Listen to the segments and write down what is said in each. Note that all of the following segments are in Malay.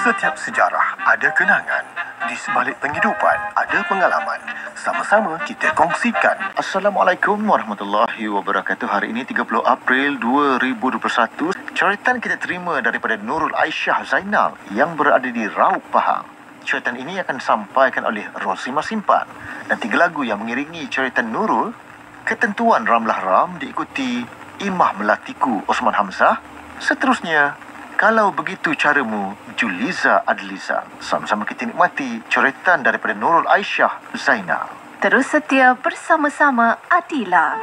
Setiap sejarah ada kenangan. Di sebalik penghidupan ada pengalaman. Sama-sama kita kongsikan. Assalamualaikum warahmatullahi wabarakatuh. Hari ini 30 April 2021. Coretan kita terima daripada Nurul Aisyah Zainal yang berada di Raub Pahang. Coretan ini akan disampaikan oleh Rosimah Simpan. Dan 3 lagu yang mengiringi coretan Nurul, Ketentuan Ramlah Ram diikuti Imah Melatiku Osman Hamzah. Seterusnya, Kalau Begitu Caramu Juliza Adliza. Sama-sama kita nikmati coretan daripada Nurul Aisyah Zainal. Terus setia bersama-sama Atila.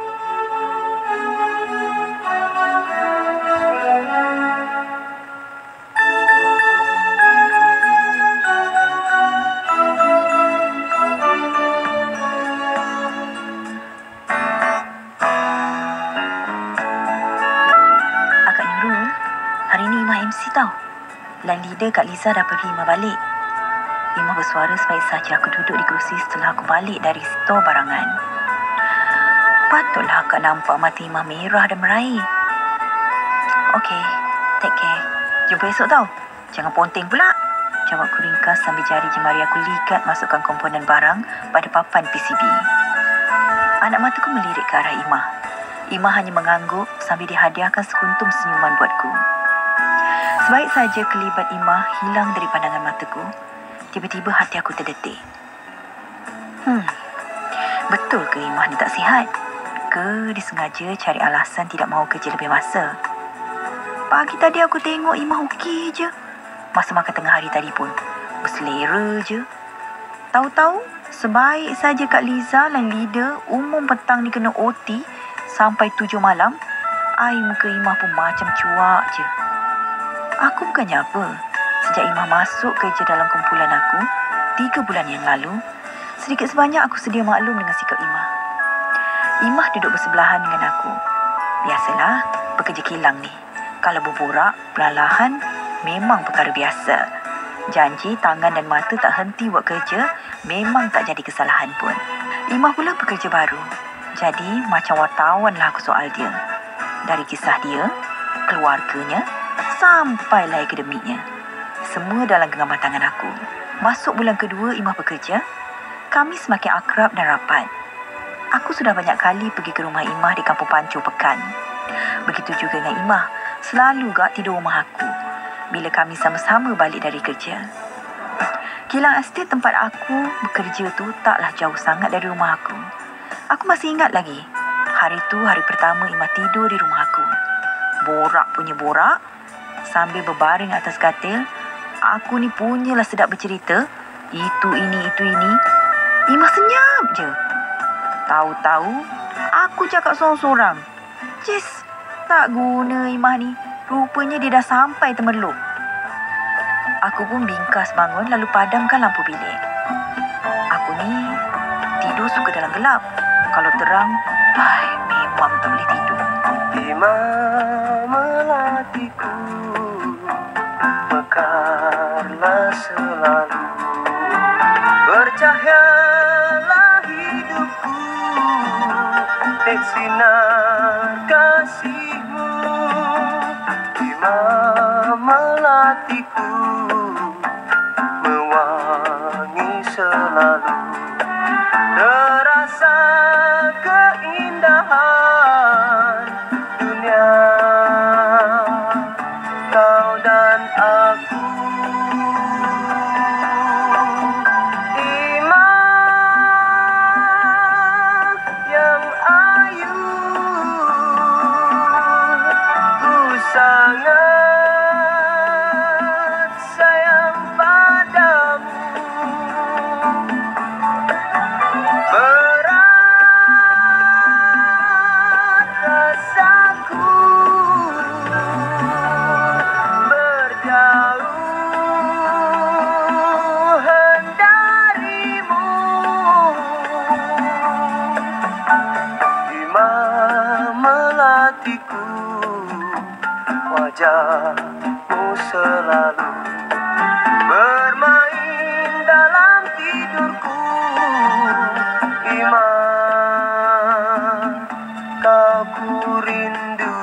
Akak Nurul, hari ni Imah MC tau. Line leader Kak Liza dah pergi, Imah balik. Imah bersuara sebaik saja aku duduk di kerusi setelah aku balik dari stor barangan. Patutlah akak nampak mata Imah merah dan meraih. Okey, take care. Jumpa esok tau. Jangan ponteng pula. Jawabku ringkas sambil jari jemari aku likat masukkan komponen barang pada papan PCB. Anak mataku melirik ke arah Imah. Imah hanya mengangguk sambil dihadiahkan sekuntum senyuman buatku. Sebaik saja kelibat Imah hilang dari pandangan mataku, tiba-tiba hati aku terdetik. Betul ke Imah ni tak sihat? Ke disengaja cari alasan tidak mahu kerja lebih masa? Pagi tadi aku tengok Imah okey je. Masa makan tengah hari tadi pun berselera je. Tahu-tahu sebaik saja Kak Liza line leader umum petang ni kena OT sampai 7 malam, air muka Imah pun macam cuak je. Aku bukannya apa. Sejak Imah masuk kerja dalam kumpulan aku 3 bulan yang lalu, sedikit sebanyak aku sedia maklum dengan sikap Imah. Imah duduk bersebelahan dengan aku. Biasalah, pekerja kilang ni. Kalau berborak, perlahan memang perkara biasa. Janji tangan dan mata tak henti buat kerja, memang tak jadi kesalahan pun. Imah pula pekerja baru. Jadi, macam wartawan lah aku soal dia. Dari kisah dia, keluarganya, sampailah akademiknya. Semua dalam genggaman tangan aku. Masuk bulan kedua Imah bekerja, kami semakin akrab dan rapat. Aku sudah banyak kali pergi ke rumah Imah di Kampung Pancur Pekan. Begitu juga dengan Imah, selalu gak tidur rumah aku bila kami sama-sama balik dari kerja. Kilang estate tempat aku bekerja tu taklah jauh sangat dari rumah aku. Aku masih ingat lagi, hari tu hari pertama Imah tidur di rumah aku. Borak punya borak, sambil berbaring atas katil. Aku ni punyalah sedap bercerita. Itu ini. Imah senyap je. Tahu-tahu, aku cakap sorang-sorang. Cis, tak guna Imah ni. Rupanya dia dah sampai Temerloh. Aku pun bingkas bangun lalu padamkan lampu bilik. Aku ni tidur suka dalam gelap. Kalau terang, memang tak boleh tidur. Imah melatiku, mekarlah selalu, bercahayalah hidupku, dek sinar kasihmu. Imah melatiku, mewangi selalu, terasa keindahan dunia, kau dan aku. Imah yang ayu, ku sangat sayang padamu. Berat rasaku berjauhan darimu. Imah melatiku, wajahmu selalu bermain dalam tidurku. Imah, kau ku rindu.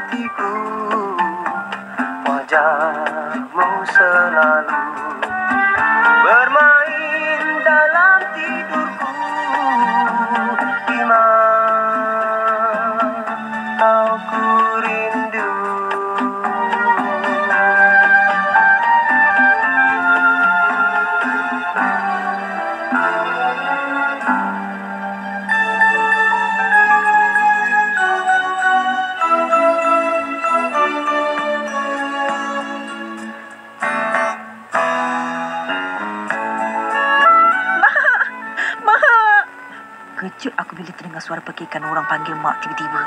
hatiku, wajahmu selalu bermain dalam tidurku. Ima, kau ku rindu. Kejut aku bila terdengar suara pekikan orang panggil mak tiba-tiba.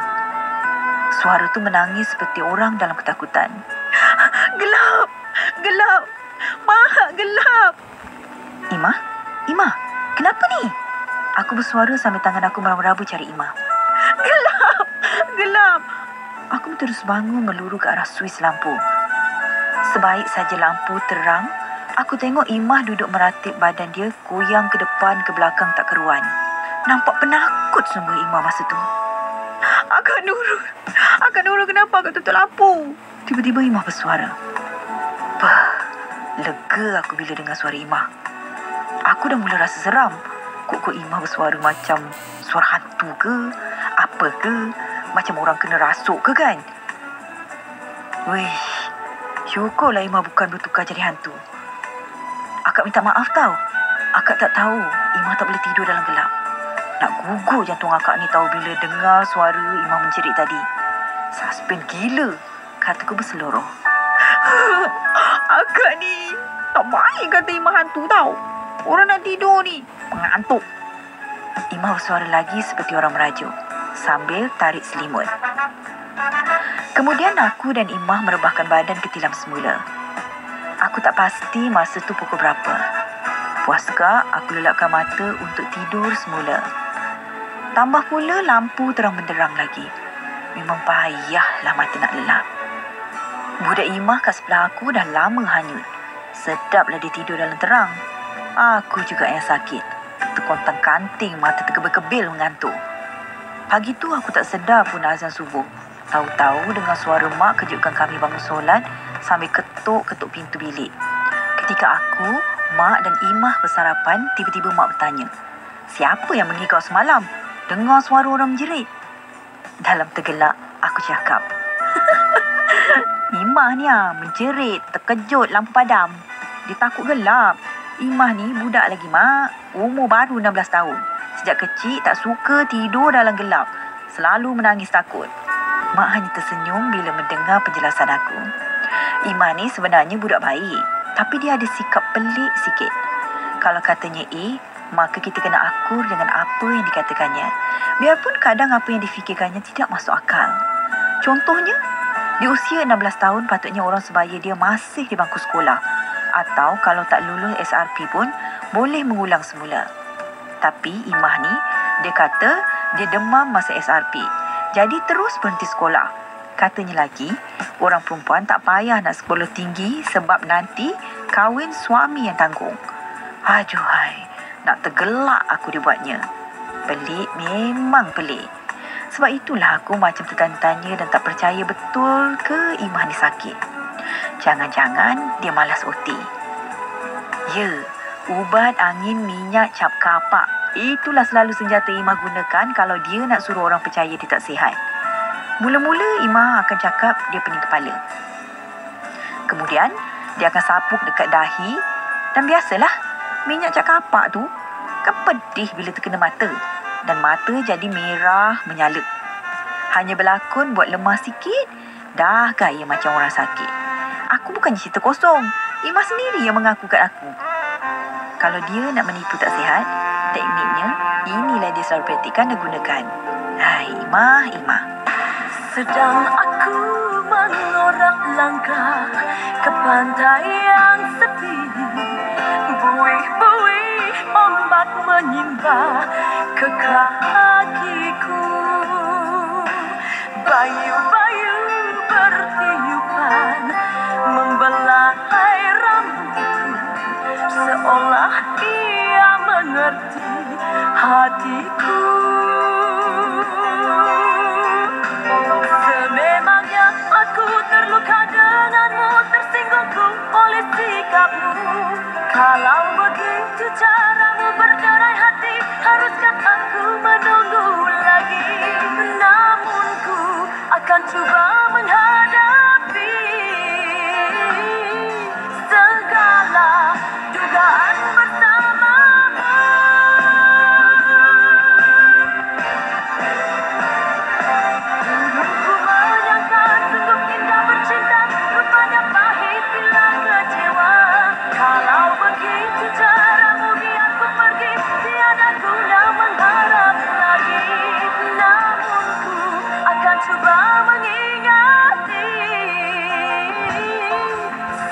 Suara tu menangis seperti orang dalam ketakutan. Gelap! Gelap! Mak, gelap! Imah? Imah, kenapa ni? Aku bersuara sambil tangan aku meraba-raba cari Imah. Gelap! Gelap! Aku terus bangun meluru ke arah suis lampu. Sebaik saja lampu terang, aku tengok Imah duduk meratip badan dia goyang ke depan ke belakang tak keruan. Nampak penakut semua Imah masa tu. Akak Nurul, kenapa akak tutup lampu? Tiba-tiba Imah bersuara. Lega aku bila dengar suara Imah. Aku dah mula rasa seram. Kok Imah bersuara macam suara hantu ke? Apa ke? Macam orang kena rasuk ke kan? Wih, syukurlah Imah bukan bertukar jadi hantu. Akak minta maaf tau. Akak tak tahu Imah tak boleh tidur dalam gelap. Nak gugur jantung akak ni tahu bila dengar suara Imah menjerit tadi. Suspen gila, kataku berseluruh. Akak ni tak baik kata Imah hantu tau. Orang nak tidur ni mengantuk. Imah bersuara lagi seperti orang merajuk sambil tarik selimut. Kemudian aku dan Imah merebahkan badan ke tilam semula. Aku tak pasti masa tu pukul berapa. Puaskah aku lelapkan mata untuk tidur semula. Tambah pula lampu terang benderang lagi. Memang payahlah mata nak lelap. Budak Imah kat sebelah aku dah lama hanyut. Sedaplah dia tidur dalam terang. Aku juga yang sakit. Terkontang kanting, mata terkebil-kebil mengantuk. Pagi tu aku tak sedar pun azan subuh. Tahu-tahu dengar suara mak kejutkan kami bangun solat sambil ketuk-ketuk pintu bilik. Ketika aku, mak dan Imah bersarapan, tiba-tiba mak bertanya, "Siapa yang mengigau semalam? Dengar suara orang menjerit." Dalam tergelak, aku cakap, "Imah ni menjerit, terkejut lampu padam. Dia takut gelap. Imah ni budak lagi mak, umur baru 16 tahun. Sejak kecil tak suka tidur dalam gelap. Selalu menangis takut." Mak hanya tersenyum bila mendengar penjelasan aku. Imah ni sebenarnya budak baik, tapi dia ada sikap pelik sikit. Kalau katanya A, maka kita kena akur dengan apa yang dikatakannya. Biarpun kadang apa yang difikirkannya tidak masuk akal. Contohnya, di usia 16 tahun patutnya orang sebaya dia masih di bangku sekolah. Atau kalau tak lulus SRP pun, boleh mengulang semula. Tapi Imah ni, dia kata dia demam masa SRP. Jadi terus berhenti sekolah. Katanya lagi, orang perempuan tak payah nak sekolah tinggi sebab nanti kahwin suami yang tanggung. Aduhai, nak tergelak aku dibuatnya. Pelik, memang pelik. Sebab itulah aku macam tertanya-tanya dan tak percaya betul ke Imah ni sakit. Jangan-jangan dia malas OT. Ya, ubat angin minyak cap kapak. Itulah selalu senjata Imah gunakan kalau dia nak suruh orang percaya dia tak sihat. Mula-mula Imah akan cakap dia pening kepala. Kemudian, dia akan sapuk dekat dahi. Dan biasalah, minyak cap kapak tu kan pedih bila terkena mata. Dan mata jadi merah menyala. Hanya berlakon buat lemah sikit, dah gaya macam orang sakit. Aku bukannya cerita kosong. Imah sendiri yang mengaku kat aku. Kalau dia nak menipu tak sihat, tekniknya inilah dia selalu praktikkan dan gunakan. Hai Imah. Sedang aku mengorak langkah ke pantai yang sepi. Buih-buih ombak menyimpah ke kakiku. Bayu-bayu bertiupan membelai rambutku, seolah ia mengerti hatiku. Sememangnya cintamu. Kalau begitu caramu berderai hati, haruskah aku menunggu lagi? Namun ku akan coba menghadapi segala dugaan bersamamu. Dulu ku menyangka sungguh indah bercinta, rupanya pahit bila kecewa. Kalau begitu caramu, biar ku pergi, tiada guna mengharap lagi. Namun ku akan coba mengingati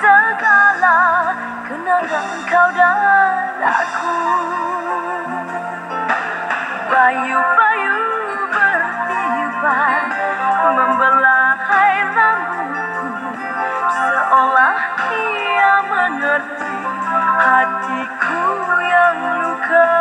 segala kenangan kau dan aku. Bayu-bayu bertiupan membelai rambutku, seolah ia mengerti hatiku yang luka.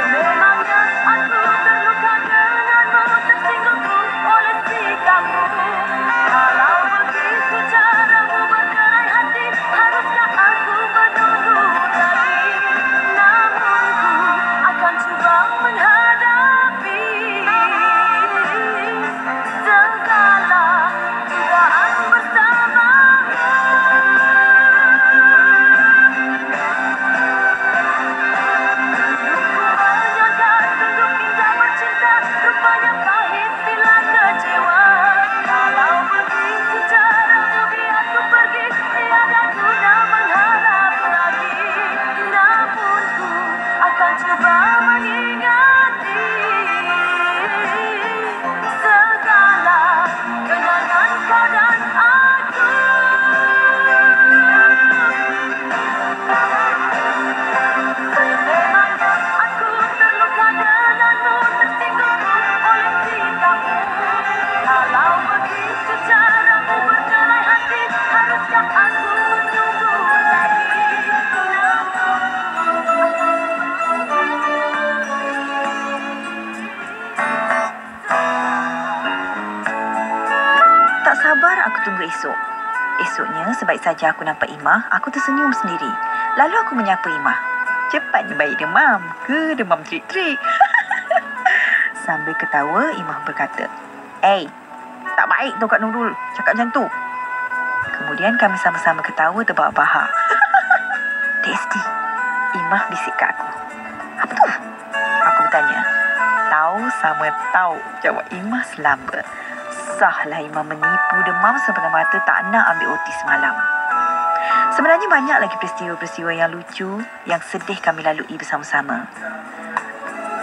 Memangnya aku terluka denganmu, tersinggungku oleh sikapmu. Kalau begitu caramu berderai hati, haruskah aku menunggu lagi? Namun ku akan coba menghadapi segala dugaan bersamamu. Menyangka sungguh indah bercinta, rupanya pahit bila kecewa. Kalau begitu caramu, biar ku pergi, tiada guna mengharap lagi. Namun ku akan coba mengingati segala kenangan kau dan aku. Memangnya aku terluka denganmu, tersinggungku oleh sikapmu. Kalau begitu caramu berderai hati, haruskah aku menunggu lagi? Tak sabar aku tunggu esok. Esoknya, sebaik saja aku nampak Imah, aku tersenyum sendiri. Lalu aku menyapa Imah. Cepatnya bayi demam ke demam trik-trik? Sambil ketawa, Imah berkata, tak baik tau Kak Nurul cakap macam tu. Kemudian kami sama-sama ketawa terbahak-bahak. Dek Esti, Imah bisik kat aku. Apa tu? Aku bertanya. Tahu sama tahu, jawab Imah selamba. Sahlah Imah menipu demam semata-mata tak nak ambil OT semalam. Sebenarnya banyak lagi peristiwa-peristiwa yang lucu, yang sedih kami lalui bersama-sama.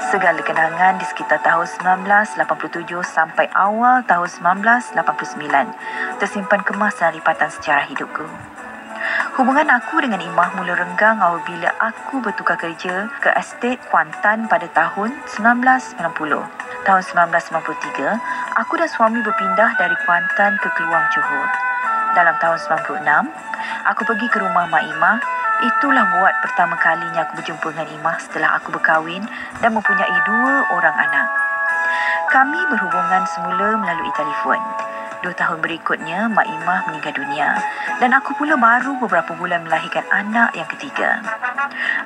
Segala kenangan di sekitar tahun 1987 sampai awal tahun 1989 tersimpan kemas dalam lipatan sejarah hidupku. Hubungan aku dengan Imah mula renggang apabila aku bertukar kerja ke estet Kuantan pada tahun 1990. Tahun 1993, aku dan suami berpindah dari Kuantan ke Keluang, Johor. Dalam tahun 96, aku pergi ke rumah Mak Imah. Itulah buat pertama kalinya aku berjumpa dengan Imah setelah aku berkahwin dan mempunyai 2 orang anak. Kami berhubungan semula melalui telefon. 2 tahun berikutnya, Mak Imah meninggal dunia dan aku pula baru beberapa bulan melahirkan anak yang ketiga.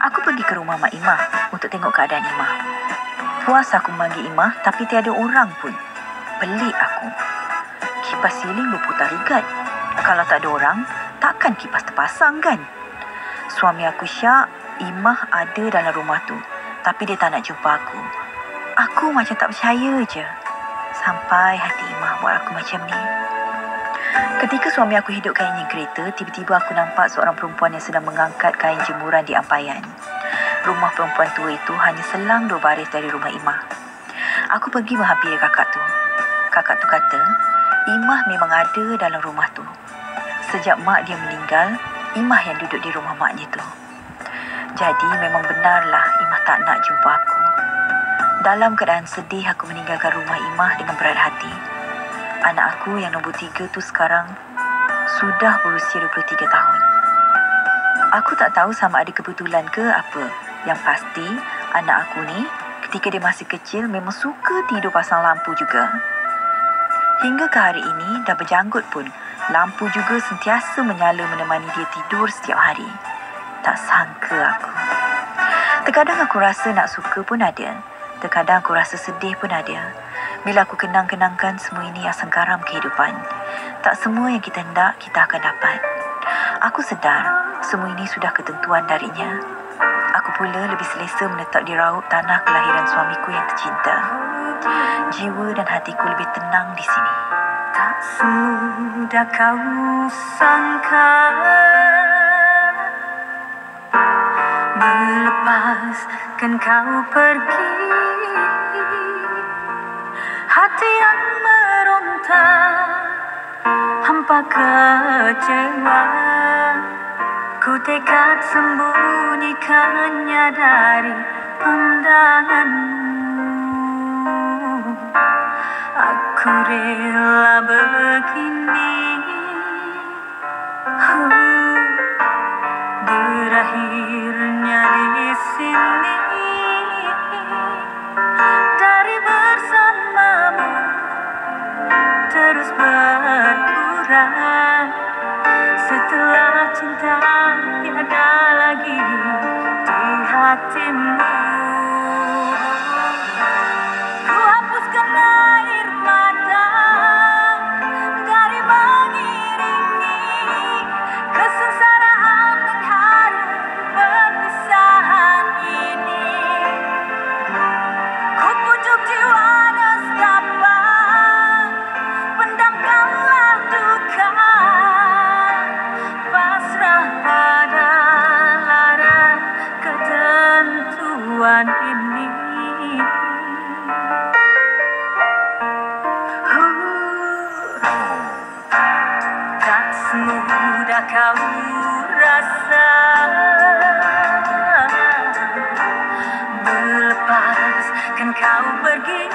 Aku pergi ke rumah Mak Imah untuk tengok keadaan Imah. Puas aku memanggil Imah tapi tiada orang pun. Pelik aku. Kipas siling berputar rigat. Kalau tak ada orang, takkan kipas terpasang kan? Suami aku syak, Imah ada dalam rumah tu. Tapi dia tak nak jumpa aku. Aku macam tak percaya je. Sampai hati Imah buat aku macam ni. Ketika suami aku hidupkan enjin kereta, tiba-tiba aku nampak seorang perempuan yang sedang mengangkat kain jemuran di ampaian. Rumah perempuan tua itu hanya selang 2 baris dari rumah Imah. Aku pergi menghampiri kakak tu. Kakak tu kata, Imah memang ada dalam rumah tu. Sejak mak dia meninggal, Imah yang duduk di rumah maknya tu. Jadi memang benarlah Imah tak nak jumpa aku. Dalam keadaan sedih, aku meninggalkan rumah Imah dengan berat hati. Anak aku yang nombor 3 tu sekarang sudah berusia 23 tahun. Aku tak tahu sama ada kebetulan ke apa. Yang pasti, anak aku ni ketika dia masih kecil memang suka tidur pasang lampu juga. Hingga ke hari ini, dah berjanggut pun, lampu juga sentiasa menyala menemani dia tidur setiap hari. Tak sangka aku. Terkadang aku rasa nak suka pun ada. Terkadang aku rasa sedih pun ada. Bila aku kenang-kenangkan semua ini asam garam kehidupan. Tak semua yang kita hendak, kita akan dapat. Aku sedar, semua ini sudah ketentuan darinya. Aku pula lebih selesa menetap di raut tanah kelahiran suamiku yang tercinta. Jiwa dan hatiku lebih tenang di sini. Tak semudah kau sangka, melepaskan kau pergi. Hati yang meronta, hampa kecewa. Ku tekad sembunyikannya dari pandanganmu. Aku rela begini, berakhirnya di sini. Dari bersamamu terus berkurang. Setelah cinta tiada lagi di hatimu. Ku hapuskan air mata dari mengiringi kesengsaraan mengharu perpisahan ini. Ku pujuk jiwa nestapa, pendamkanlah duka, pasrah pada lara ketentuan ini. Tak semudah kau rasa, melepaskan kau pergi.